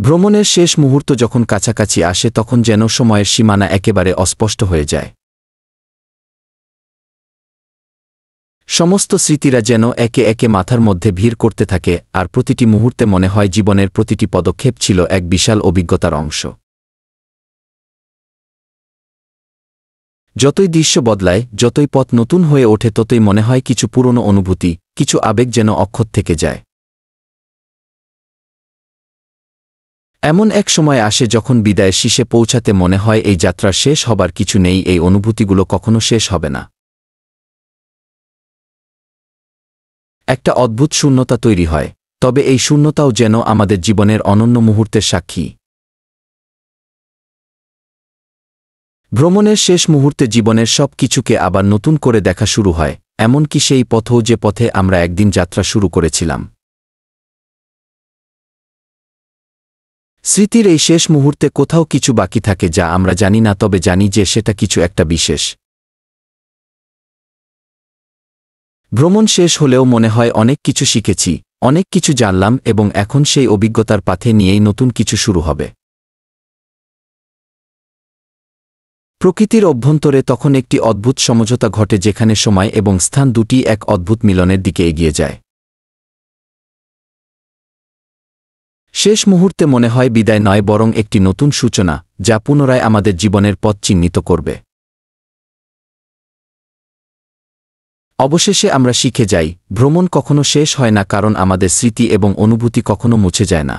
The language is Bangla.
ভ্রমণের শেষ মুহূর্ত যখন কাছাকাছি আসে তখন যেন সময়ের সীমানা একেবারে অস্পষ্ট হয়ে যায়। সমস্ত স্মৃতিরা যেন একে একে মাথার মধ্যে ভিড় করতে থাকে, আর প্রতিটি মুহূর্তে মনে হয় জীবনের প্রতিটি পদক্ষেপ ছিল এক বিশাল অভিজ্ঞতার অংশ। যতই দৃশ্য বদলায়, যতই পথ নতুন হয়ে ওঠে, ততই মনে হয় কিছু পুরনো অনুভূতি, কিছু আবেগ যেন অক্ষত থেকে যায়। এমন এক সময় আসে যখন বিদায়ের শীষে পৌঁছাতে মনে হয় এই যাত্রার শেষ হবার কিছু নেই, এই অনুভূতিগুলো কখনো শেষ হবে না। একটা অদ্ভুত শূন্যতা তৈরি হয়, তবে এই শূন্যতাও যেন আমাদের জীবনের অনন্য মুহূর্তের সাক্ষী। ভ্রমণের শেষ মুহূর্তে জীবনের সব কিছুকে আবার নতুন করে দেখা শুরু হয়, এমনকি সেই পথও যে পথে আমরা একদিন যাত্রা শুরু করেছিলাম। স্মৃতির এই শেষ মুহূর্তে কোথাও কিছু বাকি থাকে যা আমরা জানি না, তবে জানি যে সেটা কিছু একটা বিশেষ। ভ্রমণ শেষ হলেও মনে হয় অনেক কিছু শিখেছি, অনেক কিছু জানলাম, এবং এখন সেই অভিজ্ঞতার পাথে নিয়েই নতুন কিছু শুরু হবে। প্রকৃতির অভ্যন্তরে তখন একটি অদ্ভুত সমঝোতা ঘটে, যেখানে সময় এবং স্থান দুটি এক অদ্ভুত মিলনের দিকে এগিয়ে যায়। শেষ মুহূর্তে মনে হয় বিদায় নয়, বরং একটি নতুন সূচনা, যা পুনরায় আমাদের জীবনের পথ চিহ্নিত করবে। অবশেষে আমরা শিখে যাই, ভ্রমণ কখনো শেষ হয় না, কারণ আমাদের স্মৃতি এবং অনুভূতি কখনো মুছে যায় না।